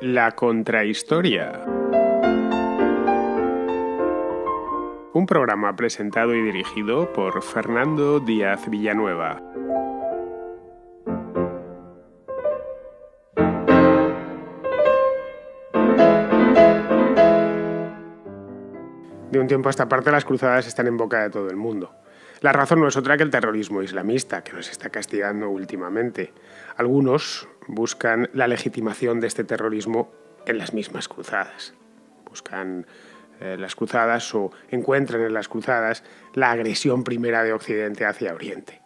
La contrahistoria. Un programa presentado y dirigido por Fernando Díaz Villanueva. De un tiempo a esta parte las cruzadas están en boca de todo el mundo. La razón no es otra que el terrorismo islamista, que nos está castigando últimamente. Algunos buscan la legitimación de este terrorismo en las mismas cruzadas. Buscan las cruzadas o encuentran en las cruzadas la agresión primera de Occidente hacia Oriente.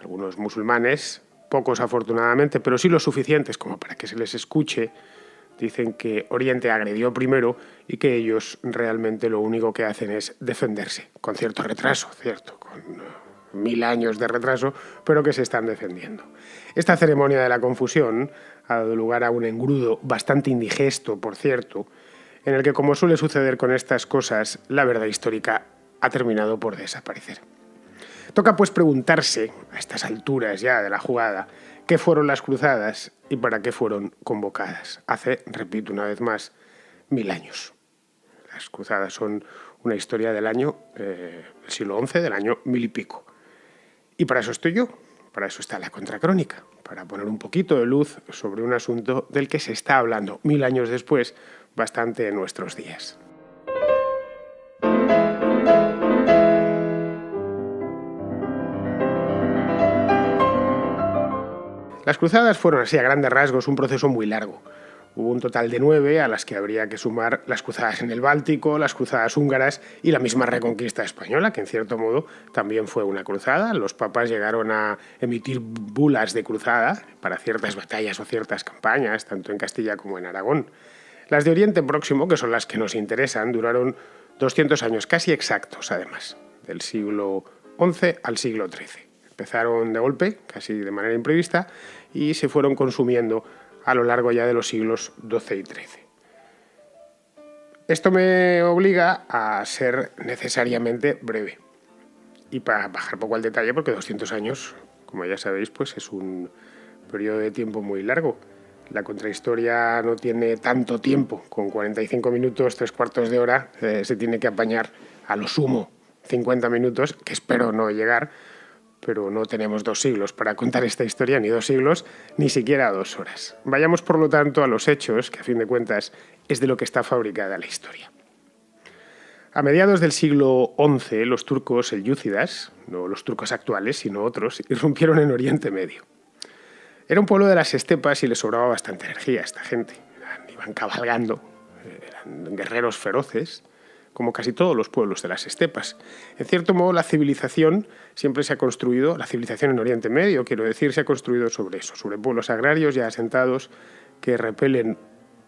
Algunos musulmanes, pocos afortunadamente, pero sí lo suficientes como para que se les escuche, dicen que Oriente agredió primero y que ellos realmente lo único que hacen es defenderse, con cierto retraso, cierto, con 1000 años de retraso, pero que se están defendiendo. Esta ceremonia de la confusión ha dado lugar a un engrudo bastante indigesto, por cierto, en el que, como suele suceder con estas cosas, la verdad histórica ha terminado por desaparecer. Toca pues preguntarse, a estas alturas ya de la jugada, qué fueron las cruzadas y para qué fueron convocadas. Hace, repito una vez más, 1000 años. Las cruzadas son una historia del siglo XI, del año 1000 y pico. Y para eso estoy yo, para eso está la contracrónica, para poner un poquito de luz sobre un asunto del que se está hablando 1000 años después, bastante en nuestros días. Las cruzadas fueron, así a grandes rasgos, un proceso muy largo. Hubo un total de 9, a las que habría que sumar las cruzadas en el Báltico, las cruzadas húngaras y la misma reconquista española, que en cierto modo también fue una cruzada. Los papas llegaron a emitir bulas de cruzada para ciertas batallas o ciertas campañas, tanto en Castilla como en Aragón. Las de Oriente Próximo, que son las que nos interesan, duraron 200 años, casi exactos además, del siglo XI al siglo XIII. Empezaron de golpe, casi de manera imprevista, y se fueron consumiendo a lo largo ya de los siglos XII y XIII. Esto me obliga a ser necesariamente breve. Y para bajar poco al detalle, porque 200 años, como ya sabéis, pues es un periodo de tiempo muy largo. La contrahistoria no tiene tanto tiempo. Con 45 minutos, 3/4 de hora, se tiene que apañar a lo sumo 50 minutos, que espero no llegar, pero no tenemos 2 siglos para contar esta historia, ni 2 siglos, ni siquiera 2 horas. Vayamos, por lo tanto, a los hechos, que a fin de cuentas es de lo que está fabricada la historia. A mediados del siglo XI, los turcos selyúcidas, no los turcos actuales, sino otros, irrumpieron en Oriente Medio. Era un pueblo de las estepas y les sobraba bastante energía a esta gente. Iban cabalgando, eran guerreros feroces, como casi todos los pueblos de las estepas. En cierto modo, la civilización siempre se ha construido, la civilización en Oriente Medio, quiero decir, se ha construido sobre eso, sobre pueblos agrarios ya asentados que repelen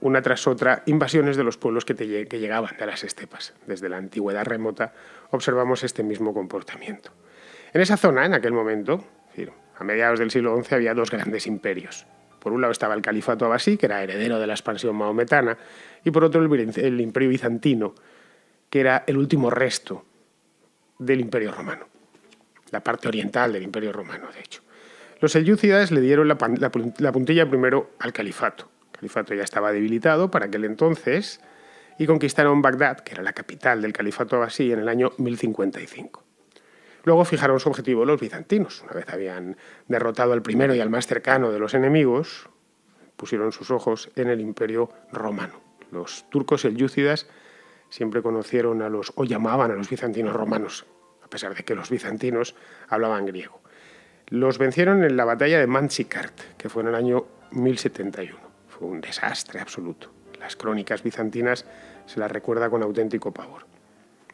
una tras otra invasiones de los pueblos que llegaban de las estepas. Desde la antigüedad remota observamos este mismo comportamiento. En esa zona, en aquel momento, a mediados del siglo XI, había 2 grandes imperios. Por un lado estaba el califato abasí, que era heredero de la expansión maometana, y por otro el imperio bizantino, que era el último resto del Imperio Romano, la parte oriental del Imperio Romano, de hecho. Los selyúcidas le dieron la puntilla primero al califato. El califato ya estaba debilitado para aquel entonces y conquistaron Bagdad, que era la capital del califato abasí, en el año 1055. Luego fijaron su objetivo los bizantinos. Una vez habían derrotado al primero y al más cercano de los enemigos, pusieron sus ojos en el Imperio Romano. Los turcos selyúcidas siempre conocieron o llamaban a los bizantinos romanos, a pesar de que los bizantinos hablaban griego. Los vencieron en la batalla de Manzikert, que fue en el año 1071. Fue un desastre absoluto. Las crónicas bizantinas se las recuerda con auténtico pavor.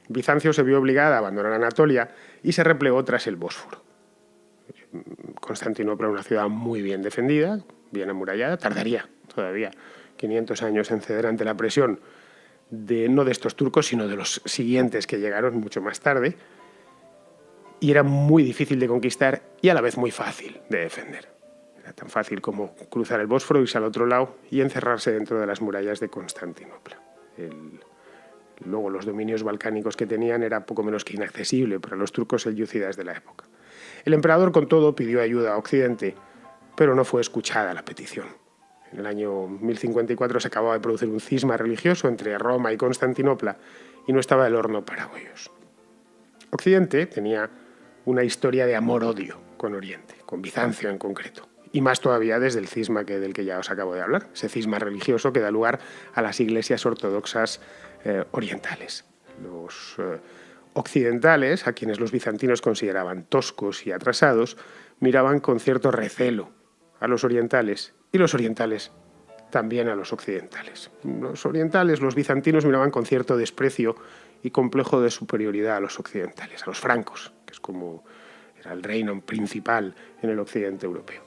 Bizancio se vio obligada a abandonar Anatolia y se replegó tras el Bósforo. Constantinopla, una ciudad muy bien defendida, bien amurallada, tardaría todavía 500 años en ceder ante la presión no de estos turcos, sino de los siguientes que llegaron mucho más tarde, y era muy difícil de conquistar y a la vez muy fácil de defender. Era tan fácil como cruzar el Bósforo, irse al otro lado y encerrarse dentro de las murallas de Constantinopla. Luego los dominios balcánicos que tenían era poco menos que inaccesible para los turcos selyúcidas de la época. El emperador, con todo, pidió ayuda a Occidente, pero no fue escuchada la petición. En el año 1054 se acababa de producir un cisma religioso entre Roma y Constantinopla y no estaba el horno para bollos. Occidente tenía una historia de amor-odio con Oriente, con Bizancio en concreto, y más todavía desde el cisma del que ya os acabo de hablar, ese cisma religioso que da lugar a las iglesias ortodoxas orientales. Los occidentales, a quienes los bizantinos consideraban toscos y atrasados, miraban con cierto recelo a los orientales y los orientales también a los occidentales. Los orientales, los bizantinos, miraban con cierto desprecio y complejo de superioridad a los occidentales, a los francos, que es como era el reino principal en el occidente europeo.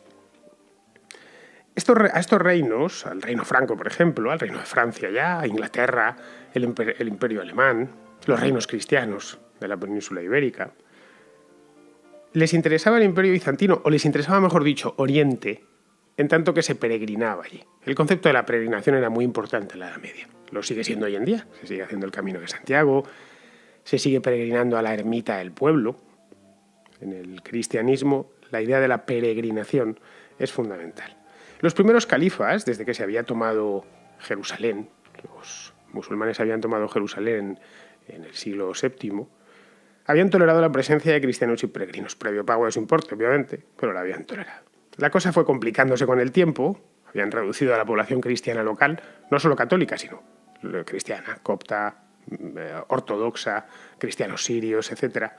A estos reinos, al reino franco, por ejemplo, al reino de Francia ya, a Inglaterra, el imperio alemán, los reinos cristianos de la península ibérica, les interesaba el imperio bizantino, o les interesaba, mejor dicho, Oriente, en tanto que se peregrinaba allí. El concepto de la peregrinación era muy importante en la Edad Media. Lo sigue siendo hoy en día. Se sigue haciendo el Camino de Santiago, se sigue peregrinando a la ermita del pueblo. En el cristianismo, la idea de la peregrinación es fundamental. Los primeros califas, desde que se había tomado Jerusalén, los musulmanes habían tomado Jerusalén en el siglo VII, habían tolerado la presencia de cristianos y peregrinos, previo pago de su importe, obviamente, pero la habían tolerado. La cosa fue complicándose con el tiempo, habían reducido a la población cristiana local, no solo católica, sino cristiana, copta, ortodoxa, cristianos sirios, etc.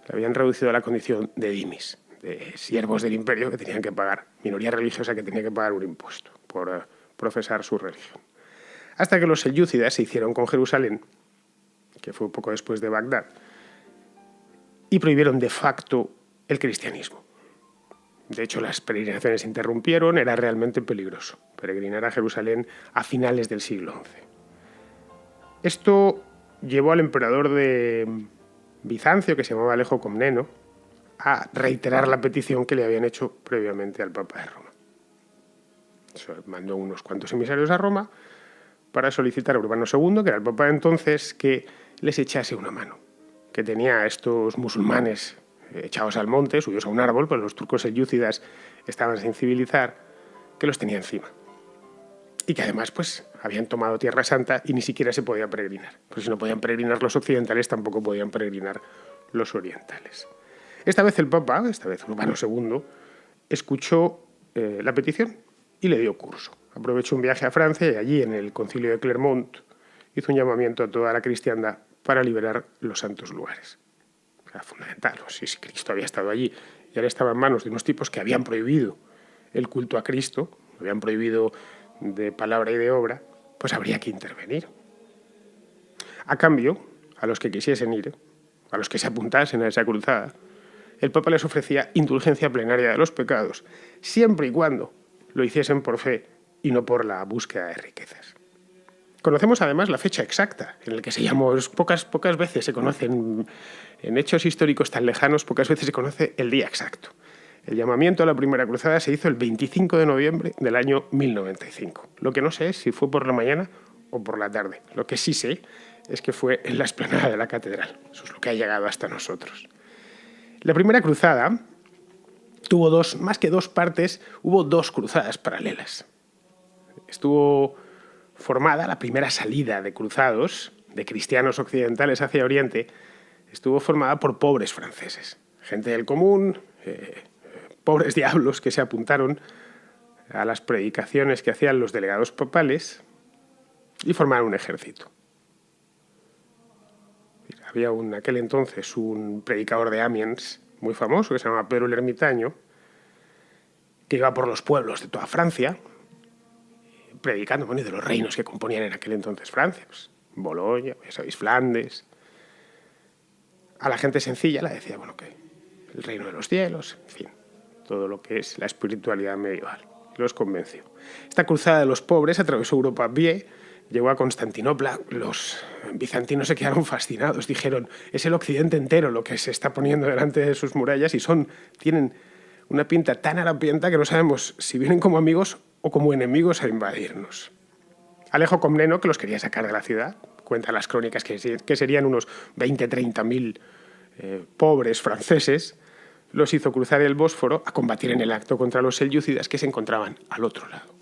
La habían reducido a la condición de dimis, de siervos del imperio que tenían que pagar, minoría religiosa que tenía que pagar un impuesto por profesar su religión. Hasta que los selyúcidas se hicieron con Jerusalén, que fue poco después de Bagdad, y prohibieron de facto el cristianismo. De hecho, las peregrinaciones se interrumpieron, era realmente peligroso peregrinar a Jerusalén a finales del siglo XI. Esto llevó al emperador de Bizancio, que se llamaba Alejo Comneno, a reiterar la petición que le habían hecho previamente al Papa de Roma. Mandó unos cuantos emisarios a Roma para solicitar a Urbano II, que era el Papa de entonces, que les echase una mano, que tenía a estos musulmanes echados al monte, subidos a un árbol, pues los turcos selyúcidas estaban sin civilizar, que los tenía encima. Y que además pues habían tomado Tierra Santa y ni siquiera se podía peregrinar. Pues si no podían peregrinar los occidentales, tampoco podían peregrinar los orientales. Esta vez el Papa, esta vez Urbano II, escuchó la petición y le dio curso. Aprovechó un viaje a Francia y allí, en el concilio de Clermont, hizo un llamamiento a toda la cristiandad para liberar los santos lugares. Era fundamental. Si Cristo había estado allí y ahora estaba en manos de unos tipos que habían prohibido el culto a Cristo, lo habían prohibido de palabra y de obra, pues habría que intervenir. A cambio, a los que quisiesen ir, a los que se apuntasen a esa cruzada, el Papa les ofrecía indulgencia plenaria de los pecados, siempre y cuando lo hiciesen por fe y no por la búsqueda de riquezas. Conocemos además la fecha exacta en la que se llamó. Pocas veces se conocen, en hechos históricos tan lejanos, pocas veces se conoce el día exacto. El llamamiento a la primera cruzada se hizo el 25 de noviembre del año 1095. Lo que no sé es si fue por la mañana o por la tarde. Lo que sí sé es que fue en la explanada de la catedral. Eso es lo que ha llegado hasta nosotros. La primera cruzada tuvo más que dos partes, hubo dos cruzadas paralelas. Estuvo formada, la primera salida de cruzados, de cristianos occidentales hacia Oriente, estuvo formada por pobres franceses, gente del común, pobres diablos que se apuntaron a las predicaciones que hacían los delegados papales y formaron un ejército. Había en aquel entonces un predicador de Amiens muy famoso que se llamaba Pedro el Ermitaño, que iba por los pueblos de toda Francia, predicando de los reinos que componían en aquel entonces Francia, pues, Bolonia, ya sabéis, Flandes. A la gente sencilla le decía, que el reino de los cielos, en fin, todo lo que es la espiritualidad medieval. Los convenció. Esta cruzada de los pobres atravesó Europa a pie, llegó a Constantinopla. Los bizantinos se quedaron fascinados, dijeron, es el occidente entero lo que se está poniendo delante de sus murallas y tienen una pinta tan harapienta que no sabemos si vienen como amigos o como enemigos a invadirnos. Alejo Comneno, que los quería sacar de la ciudad, cuenta las crónicas que serían unos 20-30 pobres franceses, los hizo cruzar el Bósforo a combatir en el acto contra los selyúcidas que se encontraban al otro lado.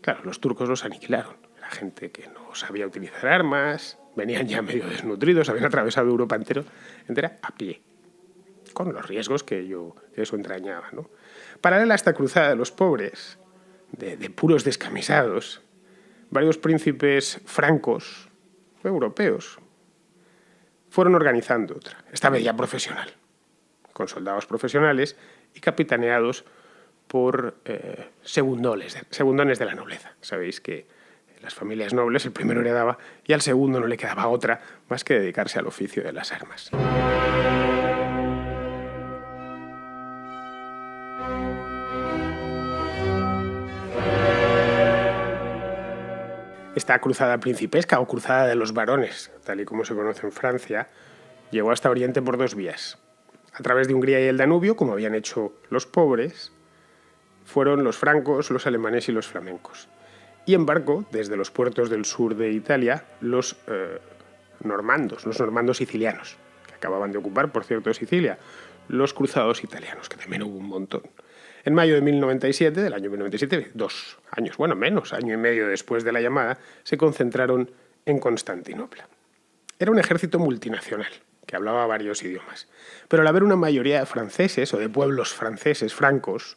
Claro, los turcos los aniquilaron. Era gente que no sabía utilizar armas, venían ya medio desnutridos, habían atravesado Europa entera a pie, con los riesgos que eso entrañaba, ¿no? Paralela a esta cruzada de los pobres, de puros descamisados, varios príncipes francos, europeos, fueron organizando otra, esta vez ya profesional, con soldados profesionales y capitaneados por segundones de la nobleza. Sabéis que en las familias nobles el primero heredaba y al segundo no le quedaba otra más que dedicarse al oficio de las armas. Esta cruzada principesca o cruzada de los varones, tal y como se conoce en Francia, llegó hasta Oriente por dos vías. A través de Hungría y el Danubio, como habían hecho los pobres, fueron los francos, los alemanes y los flamencos. Y en barco, desde los puertos del sur de Italia, los normandos sicilianos, que acababan de ocupar, por cierto, Sicilia, los cruzados italianos, que también hubo un montón. En mayo de 1097, del año 1097, 2 años, bueno, menos, año y medio después de la llamada, se concentraron en Constantinopla. Era un ejército multinacional, que hablaba varios idiomas. Pero al haber una mayoría de franceses o de pueblos franceses francos,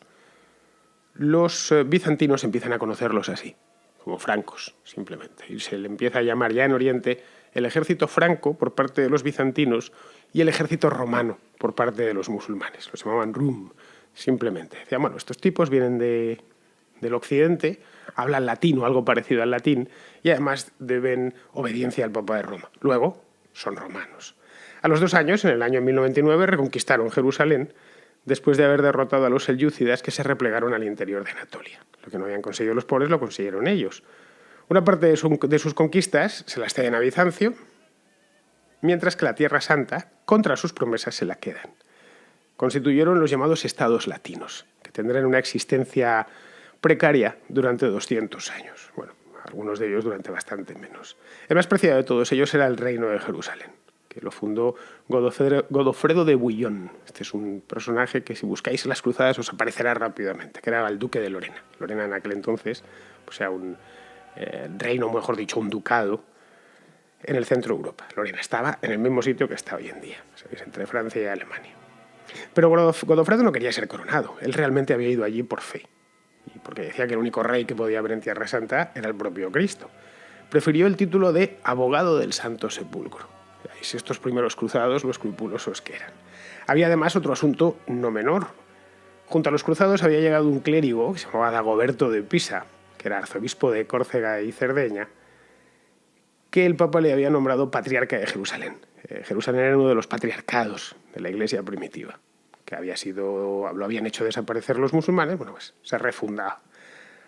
los bizantinos empiezan a conocerlos así, como francos, simplemente. Y se le empieza a llamar ya en Oriente el ejército franco por parte de los bizantinos y el ejército romano por parte de los musulmanes. Los llamaban Rum, simplemente. Decían, bueno, estos tipos vienen del occidente, hablan latín o algo parecido al latín y además deben obediencia al Papa de Roma. Luego, son romanos. A los 2 años, en el año 1099, reconquistaron Jerusalén después de haber derrotado a los selyúcidas que se replegaron al interior de Anatolia. Lo que no habían conseguido los pobres lo consiguieron ellos. Una parte de sus conquistas se las ceden a Bizancio, mientras que la Tierra Santa, contra sus promesas, se la quedan. Constituyeron los llamados estados latinos, que tendrán una existencia precaria durante 200 años. Bueno, algunos de ellos durante bastante menos. El más preciado de todos ellos era el reino de Jerusalén, que lo fundó Godofredo de Bouillon. Este es un personaje que si buscáis en las cruzadas os aparecerá rápidamente, que era el duque de Lorena. Lorena en aquel entonces, pues era un reino, mejor dicho, un ducado en el centro de Europa. Lorena estaba en el mismo sitio que está hoy en día, ¿sabéis? Entre Francia y Alemania. Pero Godofredo no quería ser coronado. Él realmente había ido allí por fe. Y porque decía que el único rey que podía haber en Tierra Santa era el propio Cristo. Prefirió el título de abogado del Santo Sepulcro. Veis, estos primeros cruzados, lo escrupulosos que eran. Había además otro asunto no menor. Junto a los cruzados había llegado un clérigo que se llamaba Dagoberto de Pisa, que era arzobispo de Córcega y Cerdeña, que el Papa le había nombrado patriarca de Jerusalén. Jerusalén era uno de los patriarcados de la Iglesia primitiva, que lo habían hecho desaparecer los musulmanes, bueno, pues se refundaba.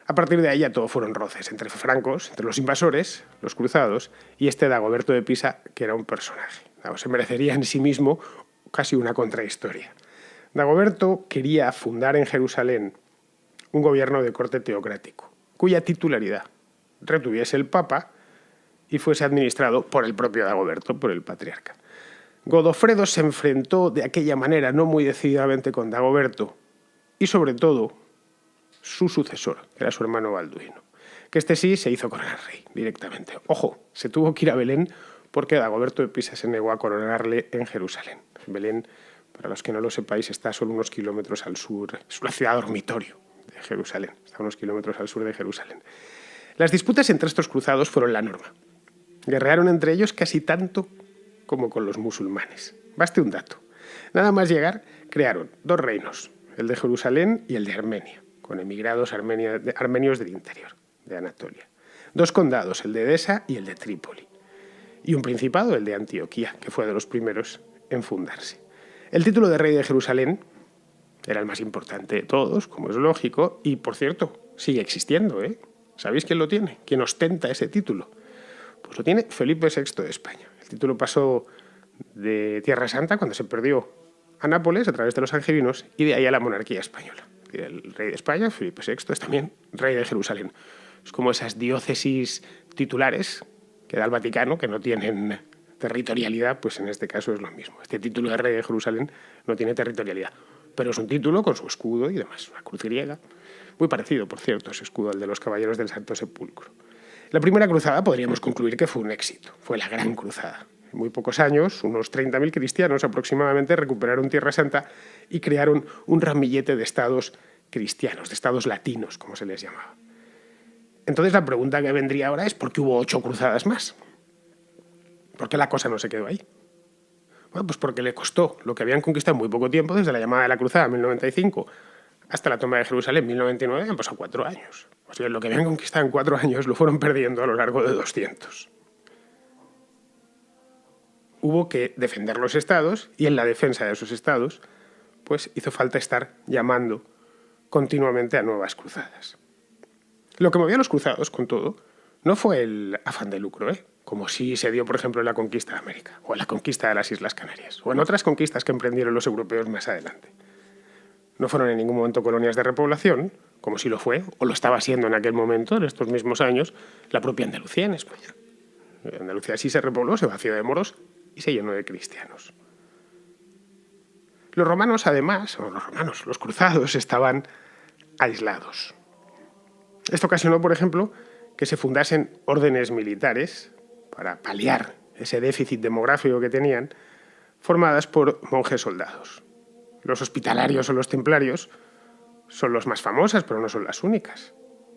A partir de ahí ya todo fueron roces entre francos, entre los invasores, los cruzados, y este Dagoberto de Pisa, que era un personaje. Se merecería en sí mismo casi una contrahistoria. Dagoberto quería fundar en Jerusalén un gobierno de corte teocrático, cuya titularidad retuviese el Papa y fuese administrado por el propio Dagoberto, por el patriarca. Godofredo se enfrentó de aquella manera no muy decididamente con Dagoberto y sobre todo su sucesor, que era su hermano Balduino, que este sí se hizo coronar rey directamente. Ojo, se tuvo que ir a Belén porque Dagoberto de Pisa se negó a coronarle en Jerusalén. Belén, para los que no lo sepáis, está solo unos kilómetros al sur, es una ciudad dormitorio de Jerusalén, está unos kilómetros al sur de Jerusalén. Las disputas entre estos cruzados fueron la norma. Guerrearon entre ellos casi tanto como con los musulmanes. Baste un dato. Nada más llegar, crearon 2 reinos, el de Jerusalén y el de Armenia, con emigrados armenios del interior, de Anatolia. 2 condados, el de Edesa y el de Trípoli. Y un principado, el de Antioquía, que fue de los primeros en fundarse. El título de rey de Jerusalén era el más importante de todos, como es lógico, y, por cierto, sigue existiendo, ¿eh? ¿Sabéis quién lo tiene? ¿Quién ostenta ese título? Pues lo tiene Felipe VI de España. El título pasó de Tierra Santa cuando se perdió a Nápoles a través de los angevinos y de ahí a la monarquía española. El rey de España, Felipe VI, es también rey de Jerusalén. Es como esas diócesis titulares que da el Vaticano, que no tienen territorialidad, pues en este caso es lo mismo. Este título de rey de Jerusalén no tiene territorialidad, pero es un título con su escudo y demás, una cruz griega. Muy parecido, por cierto, ese escudo al de los Caballeros del Santo Sepulcro. La primera cruzada podríamos concluir que fue un éxito, fue la Gran Cruzada. En muy pocos años, unos 30.000 cristianos aproximadamente recuperaron Tierra Santa y crearon un ramillete de estados cristianos, de estados latinos, como se les llamaba. Entonces la pregunta que vendría ahora es ¿por qué hubo 8 cruzadas más? ¿Por qué la cosa no se quedó ahí? Bueno, pues porque le costó lo que habían conquistado en muy poco tiempo, desde la llamada de la cruzada en 1095 hasta la toma de Jerusalén en 1099, han pasado 4 años. O sea, lo que habían conquistado en 4 años lo fueron perdiendo a lo largo de 200. Hubo que defender los estados y en la defensa de esos estados pues hizo falta estar llamando continuamente a nuevas cruzadas. Lo que movía a los cruzados, con todo, no fue el afán de lucro, como sí se dio, por ejemplo, en la conquista de América, o en la conquista de las Islas Canarias, o en otras conquistas que emprendieron los europeos más adelante. No fueron en ningún momento colonias de repoblación, como sí lo fue, o lo estaba siendo en aquel momento, en estos mismos años, la propia Andalucía en España. Andalucía sí se repobló, se vació de moros y se llenó de cristianos. Los romanos, además, los cruzados, estaban aislados. Esto ocasionó, por ejemplo, que se fundasen órdenes militares para paliar ese déficit demográfico que tenían, formadas por monjes soldados. Los hospitalarios o los templarios son los más famosas, pero no son las únicas.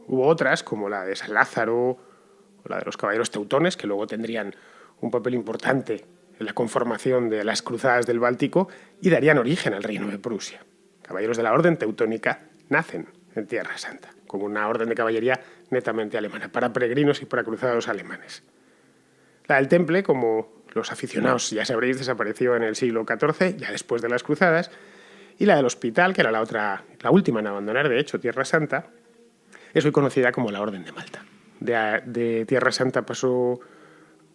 Hubo otras, como la de San Lázaro o la de los caballeros teutones, que luego tendrían un papel importante en la conformación de las cruzadas del Báltico y darían origen al reino de Prusia. Caballeros de la orden teutónica nacen en Tierra Santa, como una orden de caballería netamente alemana, para peregrinos y para cruzados alemanes. La del Temple, como los aficionados ya sabréis, desapareció en el siglo XIV, ya después de las cruzadas, y la del Hospital, que era la última en abandonar, de hecho, Tierra Santa, es hoy conocida como la Orden de Malta. De Tierra Santa pasó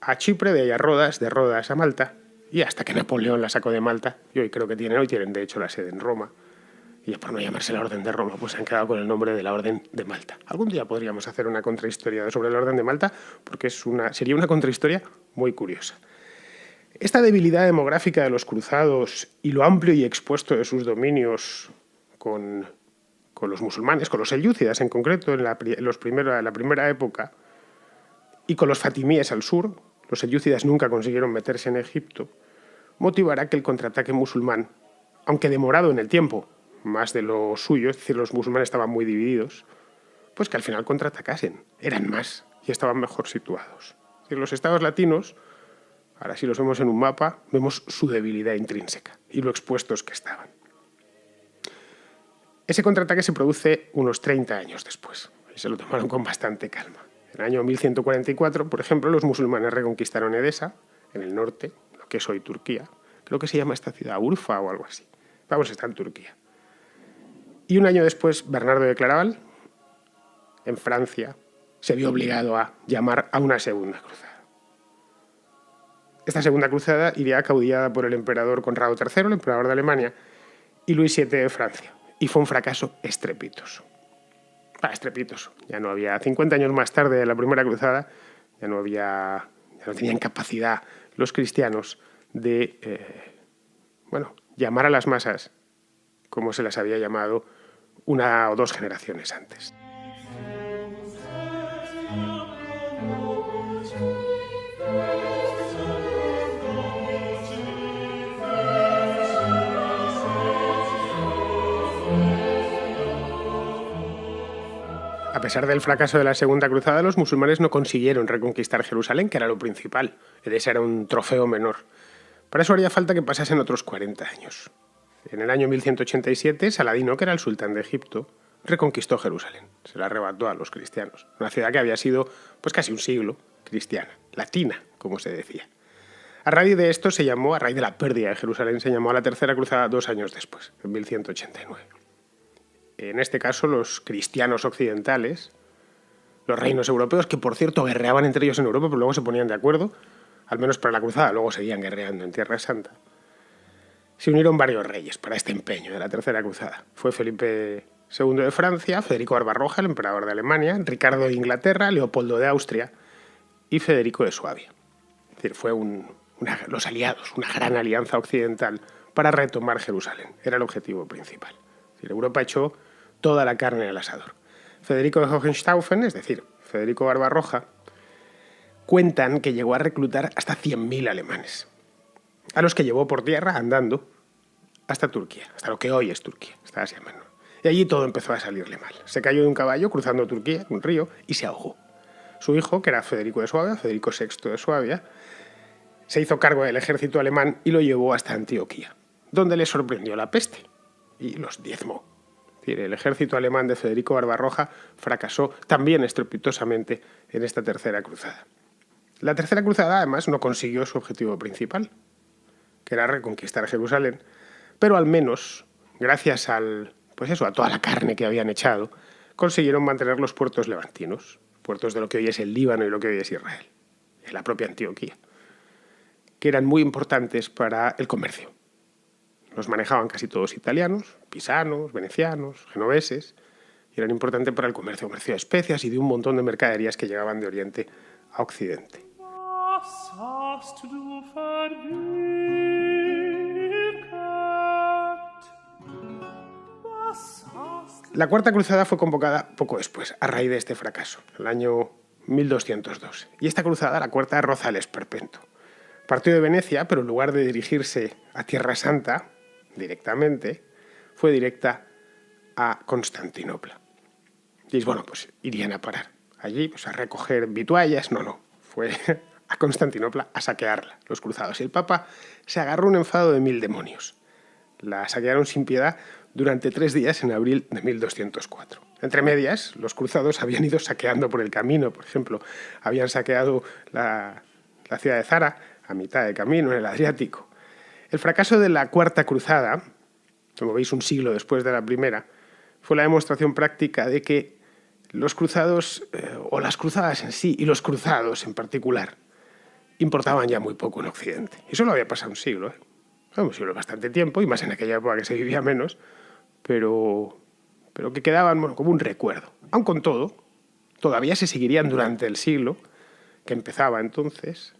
a Chipre, de ahí a Rodas, de Rodas a Malta, y hasta que Napoleón la sacó de Malta, y hoy creo que hoy tienen de hecho la sede en Roma, y ya por no llamarse la Orden de Roma, pues se han quedado con el nombre de la Orden de Malta. Algún día podríamos hacer una contrahistoria sobre la Orden de Malta, porque sería una contrahistoria muy curiosa. Esta debilidad demográfica de los cruzados y lo amplio y expuesto de sus dominios con los musulmanes, con los selyúcidas en concreto, en la primera época, y con los fatimíes al sur, los selyúcidas nunca consiguieron meterse en Egipto, motivará que el contraataque musulmán, aunque demorado en el tiempo, más de lo suyo, es decir, los musulmanes estaban muy divididos, pues que al final contraatacasen, eran más y estaban mejor situados. Es decir, los estados latinos, ahora si los vemos en un mapa, vemos su debilidad intrínseca y lo expuestos que estaban. Ese contraataque se produce unos 30 años después, y se lo tomaron con bastante calma. En el año 1144, por ejemplo, los musulmanes reconquistaron Edesa, en el norte, lo que es hoy Turquía. Creo que se llama esta ciudad Urfa o algo así. Vamos, está en Turquía. Y un año después, Bernardo de Claraval, en Francia, se vio obligado a llamar a una segunda cruzada. Esta segunda cruzada iría acaudillada por el emperador Conrado III, el emperador de Alemania, y Luis VII de Francia. Y fue un fracaso estrepitoso. Ya no había, 50 años más tarde de la primera cruzada, ya no tenían capacidad los cristianos de llamar a las masas como se las había llamado una o dos generaciones antes. A pesar del fracaso de la Segunda Cruzada, los musulmanes no consiguieron reconquistar Jerusalén, que era lo principal. Edesa era un trofeo menor. Para eso haría falta que pasasen otros 40 años. En el año 1187, Saladino, que era el sultán de Egipto, reconquistó Jerusalén. Se la arrebató a los cristianos. Una ciudad que había sido pues casi un siglo cristiana, latina, como se decía. A raíz de esto a raíz de la pérdida de Jerusalén, se llamó a la Tercera Cruzada 2 años después, en 1189. En este caso, los cristianos occidentales, los reinos europeos, que por cierto guerreaban entre ellos en Europa, pero luego se ponían de acuerdo, al menos para la cruzada, luego seguían guerreando en Tierra Santa, se unieron varios reyes para este empeño de la Tercera Cruzada. Fue Felipe II de Francia, Federico Barbarroja, el emperador de Alemania, Ricardo de Inglaterra, Leopoldo de Austria y Federico de Suabia. Es decir, fue los aliados, una gran alianza occidental para retomar Jerusalén. Era el objetivo principal. Es decir, Europa echó toda la carne al asador. Federico de Hohenstaufen, es decir, Federico Barbarroja, cuentan que llegó a reclutar hasta 100.000 alemanes, a los que llevó por tierra andando hasta Turquía, hasta lo que hoy es Turquía, hasta Asia Menor. Y allí todo empezó a salirle mal. Se cayó de un caballo cruzando Turquía, un río, y se ahogó. Su hijo, que era Federico de Suabia, Federico VI de Suabia, se hizo cargo del ejército alemán y lo llevó hasta Antioquía, donde le sorprendió la peste y los diezmó. Es decir, el ejército alemán de Federico Barbarroja fracasó también estrepitosamente en esta tercera cruzada. La tercera cruzada, además, no consiguió su objetivo principal, que era reconquistar Jerusalén, pero al menos, gracias a toda la carne que habían echado, consiguieron mantener los puertos levantinos, puertos de lo que hoy es el Líbano y lo que hoy es Israel, en la propia Antioquía, que eran muy importantes para el comercio. Los manejaban casi todos italianos, pisanos, venecianos, genoveses, y eran importantes para el comercio de especias y de un montón de mercaderías que llegaban de Oriente a Occidente. La Cuarta Cruzada fue convocada poco después, a raíz de este fracaso, el año 1202. Y esta cruzada, la Cuarta, roza el esperpento. Partió de Venecia, pero en lugar de dirigirse a Tierra Santa directamente, fue directa a Constantinopla. Y bueno, pues irían a parar allí, pues a recoger vituallas. No, fue a Constantinopla a saquearla, los cruzados. Y el Papa se agarró un enfado de 1000 demonios. La saquearon sin piedad durante 3 días en abril de 1204. Entre medias, los cruzados habían ido saqueando por el camino. Por ejemplo, habían saqueado la ciudad de Zara a mitad de camino, en el Adriático. El fracaso de la Cuarta Cruzada, como veis un siglo después de la primera, fue la demostración práctica de que los cruzados, o las cruzadas en sí, y los cruzados en particular, importaban ya muy poco en Occidente. Y solo había pasado un siglo, un siglo bastante tiempo, y más en aquella época que se vivía menos, pero que quedaban como un recuerdo. Aun con todo, todavía se seguirían durante el siglo, que empezaba entonces,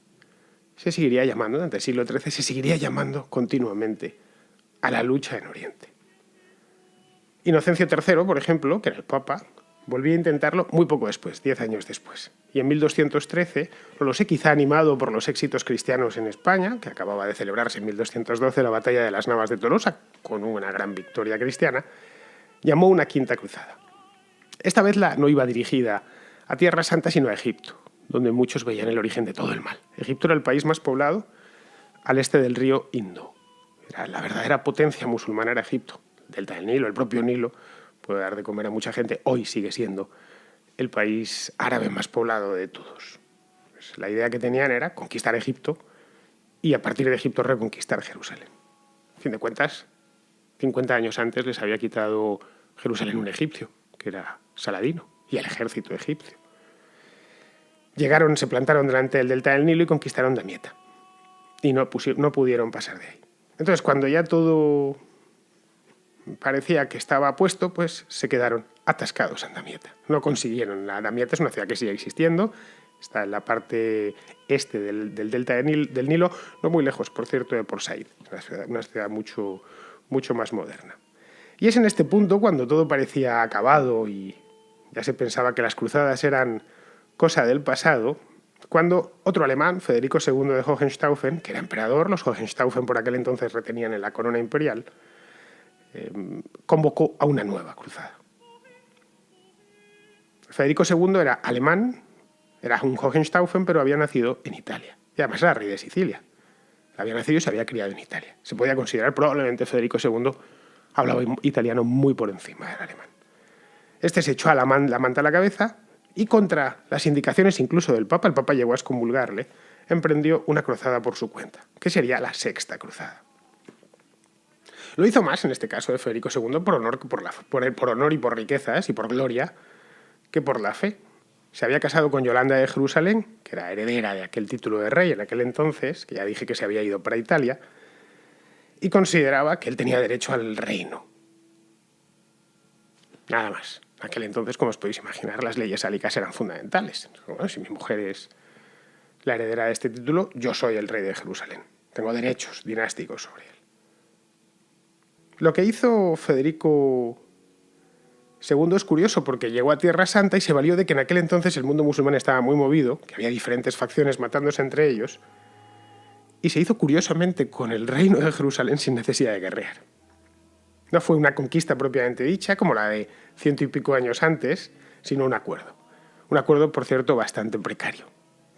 se seguiría llamando, durante el siglo XIII, se seguiría llamando continuamente a la lucha en Oriente. Inocencio III, por ejemplo, que era el Papa, volvió a intentarlo muy poco después, 10 años después. Y en 1213, no lo sé, quizá animado por los éxitos cristianos en España, que acababa de celebrarse en 1212 la batalla de las Navas de Tolosa, con una gran victoria cristiana, llamó una Quinta Cruzada. Esta vez no iba dirigida a Tierra Santa, sino a Egipto, donde muchos veían el origen de todo el mal. Egipto era el país más poblado al este del río Indo. La verdadera potencia musulmana era Egipto. El delta del Nilo, el propio Nilo, puede dar de comer a mucha gente. Hoy sigue siendo el país árabe más poblado de todos. Pues la idea que tenían era conquistar Egipto y a partir de Egipto reconquistar Jerusalén. A fin de cuentas, 50 años antes les había quitado Jerusalén un egipcio, que era Saladino, y el ejército egipcio. Llegaron, se plantaron delante del delta del Nilo y conquistaron Damieta. Y no pudieron pasar de ahí. Entonces, cuando ya todo parecía que estaba puesto, pues se quedaron atascados en Damieta. No consiguieron. La Damieta es una ciudad que sigue existiendo, está en la parte este del delta del Nilo, no muy lejos, por cierto, de Port Said, una ciudad mucho más moderna. Y es en este punto, cuando todo parecía acabado y ya se pensaba que las cruzadas eran cosa del pasado, cuando otro alemán, Federico II de Hohenstaufen, que era emperador, los Hohenstaufen por aquel entonces retenían en la corona imperial, convocó a una nueva cruzada. Federico II era alemán, era un Hohenstaufen, pero había nacido en Italia. Y además era rey de Sicilia. Había nacido y se había criado en Italia. Se podía considerar, probablemente Federico II hablaba italiano muy por encima del alemán. Este se echó la manta a la cabeza y, contra las indicaciones incluso del Papa, el Papa llegó a excomulgarle, emprendió una cruzada por su cuenta, que sería la Sexta Cruzada. Lo hizo más, en este caso, de Federico II, por honor y por riquezas y por gloria, que por la fe. Se había casado con Yolanda de Jerusalén, que era heredera de aquel título de rey en aquel entonces, que ya dije que se había ido para Italia, y consideraba que él tenía derecho al reino. Nada más. En aquel entonces, como os podéis imaginar, las leyes sálicas eran fundamentales. Bueno, si mi mujer es la heredera de este título, yo soy el rey de Jerusalén. Tengo derechos dinásticos sobre él. Lo que hizo Federico Segundo, es curioso porque llegó a Tierra Santa y se valió de que en aquel entonces el mundo musulmán estaba muy movido, que había diferentes facciones matándose entre ellos, y se hizo curiosamente con el reino de Jerusalén sin necesidad de guerrear. No fue una conquista propiamente dicha, como la de 100 y pico años antes, sino un acuerdo. Un acuerdo, por cierto, bastante precario.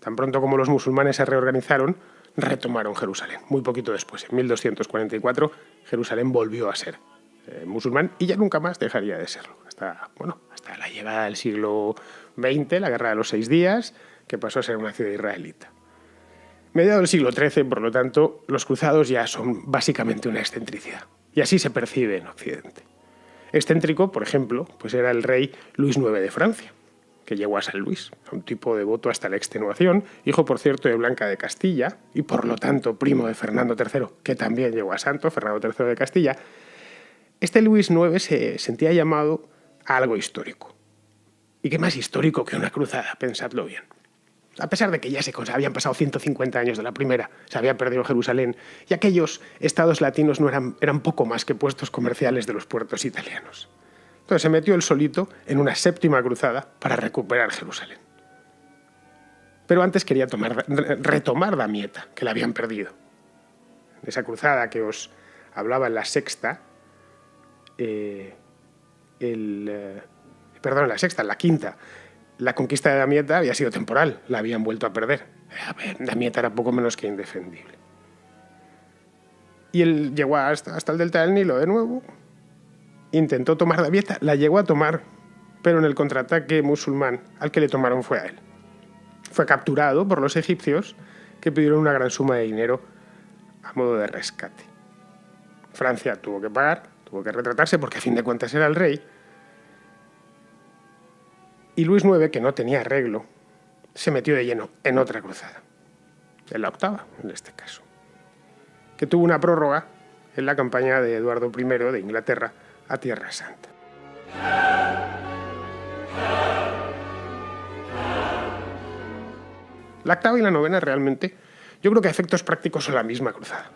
Tan pronto como los musulmanes se reorganizaron, retomaron Jerusalén. Muy poquito después, en 1244, Jerusalén volvió a ser musulmán y ya nunca más dejaría de serlo. Hasta la llegada del siglo XX, la Guerra de los 6 Días, que pasó a ser una ciudad israelita. Mediado del siglo XIII, por lo tanto, los cruzados ya son básicamente una excentricidad. Y así se percibe en Occidente. Excéntrico, por ejemplo, pues era el rey Luis IX de Francia, que llegó a San Luis, un tipo devoto hasta la extenuación, hijo, por cierto, de Blanca de Castilla, y por lo tanto primo de Fernando III, que también llegó a santo, Fernando III de Castilla. Este Luis IX se sentía llamado a algo histórico. ¿Y qué más histórico que una cruzada? Pensadlo bien. A pesar de que ya habían pasado 150 años de la primera, se había perdido Jerusalén, y aquellos estados latinos eran poco más que puestos comerciales de los puertos italianos. Entonces se metió él solito en una séptima cruzada para recuperar Jerusalén. Pero antes quería retomar Damieta, que la habían perdido. Esa cruzada que os hablaba en la sexta, en la quinta, la conquista de Damieta había sido temporal, la habían vuelto a perder. Damieta era poco menos que indefendible. Y él llegó hasta el delta del Nilo de nuevo, intentó tomar Damieta, la llegó a tomar, pero en el contraataque musulmán al que le tomaron fue a él. Fue capturado por los egipcios, que pidieron una gran suma de dinero a modo de rescate. Francia tuvo que pagar, tuvo que retratarse porque a fin de cuentas era el rey. Y Luis IX, que no tenía arreglo, se metió de lleno en otra cruzada, en la octava en este caso, que tuvo una prórroga en la campaña de Eduardo I de Inglaterra a Tierra Santa. La octava y la novena realmente, yo creo que a efectos prácticos son la misma cruzada.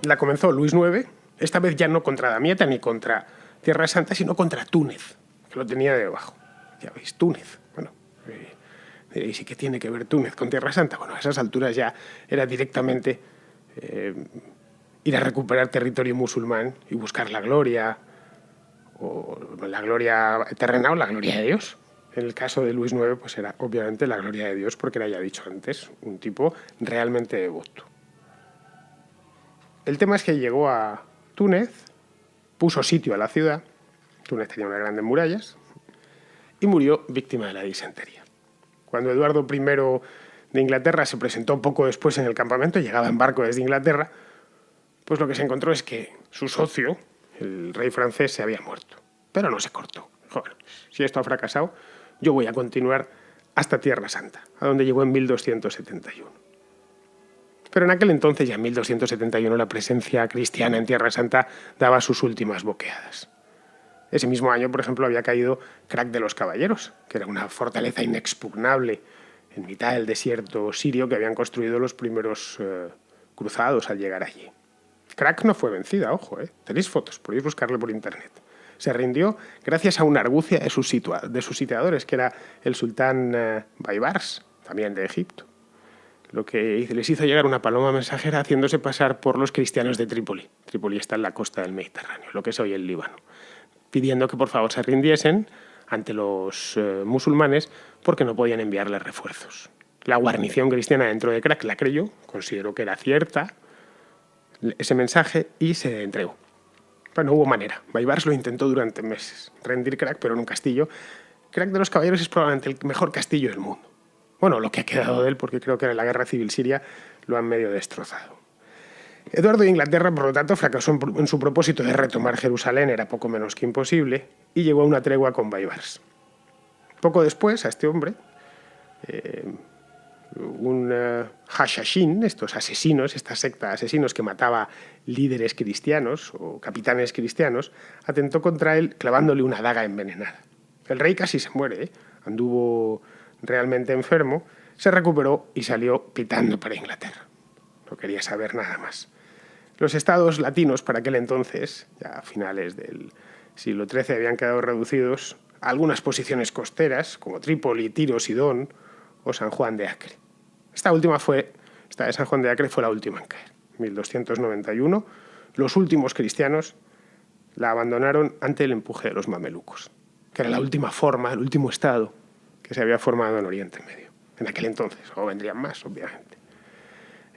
La comenzó Luis IX, esta vez ya no contra Damieta ni contra Tierra Santa, sino contra Túnez, que lo tenía debajo. Ya veis, Túnez. Bueno, diréis, ¿y qué tiene que ver Túnez con Tierra Santa? Bueno, a esas alturas ya era directamente ir a recuperar territorio musulmán y buscar la gloria, o la gloria terrena o la gloria de Dios. En el caso de Luis IX, pues era obviamente la gloria de Dios, porque era, ya dicho antes, un tipo realmente devoto. El tema es que llegó a Túnez, puso sitio a la ciudad. Túnez tenía unas grandes murallas, y murió víctima de la disentería. Cuando Eduardo I de Inglaterra se presentó poco después en el campamento, llegaba en barco desde Inglaterra, pues lo que se encontró es que su socio, el rey francés, se había muerto. Pero no se cortó. Joder, si esto ha fracasado, yo voy a continuar hasta Tierra Santa, a donde llegó en 1271. Pero en aquel entonces, ya en 1271, la presencia cristiana en Tierra Santa daba sus últimas boqueadas. Ese mismo año, por ejemplo, había caído Crac de los Caballeros, que era una fortaleza inexpugnable en mitad del desierto sirio que habían construido los primeros cruzados al llegar allí. Crac no fue vencida, ojo, tenéis fotos, podéis buscarlo por internet. Se rindió gracias a una argucia de sus sitiadores, que era el sultán Baibars, también de Egipto, lo que les hizo llegar una paloma mensajera haciéndose pasar por los cristianos de Trípoli. Trípoli está en la costa del Mediterráneo, lo que es hoy el Líbano, pidiendo que por favor se rindiesen ante los musulmanes porque no podían enviarles refuerzos. La guarnición cristiana dentro de Crac la creyó, consideró que era cierta ese mensaje y se entregó. Pero no hubo manera. Baibars lo intentó durante meses, rendir Crac, pero en un castillo. Crac de los Caballeros es probablemente el mejor castillo del mundo. Bueno, lo que ha quedado de él, porque creo que en la guerra civil siria lo han medio destrozado. Eduardo de Inglaterra, por lo tanto, fracasó en su propósito de retomar Jerusalén, era poco menos que imposible, y llegó a una tregua con Baibars. Poco después, a este hombre, un Hashashin, estos asesinos, esta secta de asesinos que mataba líderes cristianos o capitanes cristianos, atentó contra él clavándole una daga envenenada. El rey casi se muere, anduvo realmente enfermo, se recuperó y salió pitando para Inglaterra. No quería saber nada más. Los estados latinos para aquel entonces, ya a finales del siglo XIII habían quedado reducidos a algunas posiciones costeras, como Trípoli, Tiro, Sidón o San Juan de Acre. Esta de San Juan de Acre fue la última en caer. En 1291, los últimos cristianos la abandonaron ante el empuje de los mamelucos, que era la última forma, el último estado que se había formado en Oriente Medio. En aquel entonces, o vendrían más, obviamente.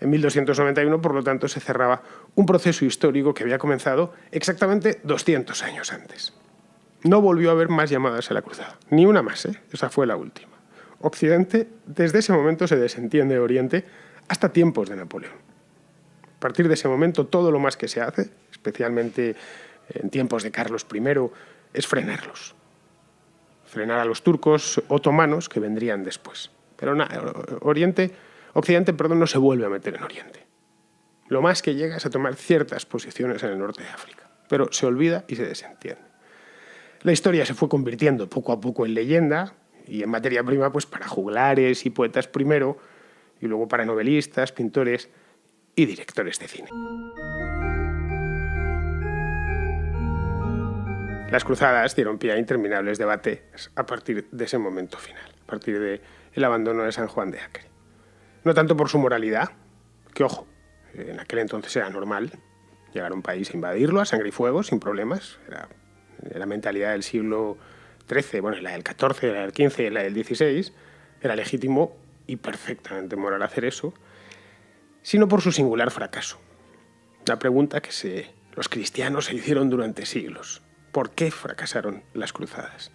En 1291, por lo tanto, se cerraba un proceso histórico que había comenzado exactamente 200 años antes. No volvió a haber más llamadas a la cruzada, ni una más, ¿eh? Esa fue la última. Occidente, desde ese momento, se desentiende de Oriente hasta tiempos de Napoleón. A partir de ese momento, todo lo más que se hace, especialmente en tiempos de Carlos I, es frenarlos. Frenar a los turcos otomanos que vendrían después. Pero Occidente no se vuelve a meter en Oriente. Lo más que llega es a tomar ciertas posiciones en el norte de África, pero se olvida y se desentiende. La historia se fue convirtiendo poco a poco en leyenda y en materia prima pues para juglares y poetas primero, y luego para novelistas, pintores y directores de cine. Las cruzadas dieron pie a interminables debates a partir de ese momento final, a partir del abandono de San Juan de Acre. No tanto por su moralidad, que ojo, en aquel entonces era normal llegar a un país a invadirlo a sangre y fuego sin problemas. Era la mentalidad del siglo XIII, bueno, la del XIV, la del XV y la del XVI. Era legítimo y perfectamente moral hacer eso, sino por su singular fracaso. La pregunta que los cristianos se hicieron durante siglos. ¿Por qué fracasaron las cruzadas?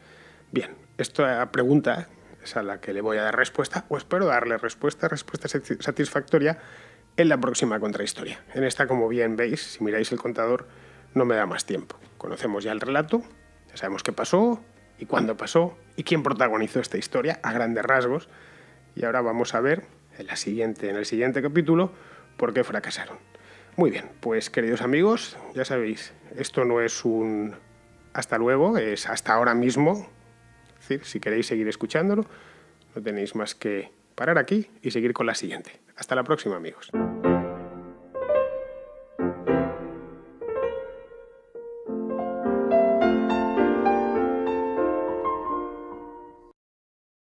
Bien, esta pregunta es a la que le voy a dar respuesta, o espero darle respuesta satisfactoria en la próxima contrahistoria. En esta, como bien veis, si miráis el contador, no me da más tiempo. Conocemos ya el relato, ya sabemos qué pasó y cuándo pasó y quién protagonizó esta historia a grandes rasgos. Y ahora vamos a ver en el siguiente capítulo por qué fracasaron. Muy bien, pues queridos amigos, ya sabéis, esto no es un hasta luego, es hasta ahora mismo. Es decir, si queréis seguir escuchándolo, no tenéis más que parar aquí y seguir con la siguiente. Hasta la próxima, amigos.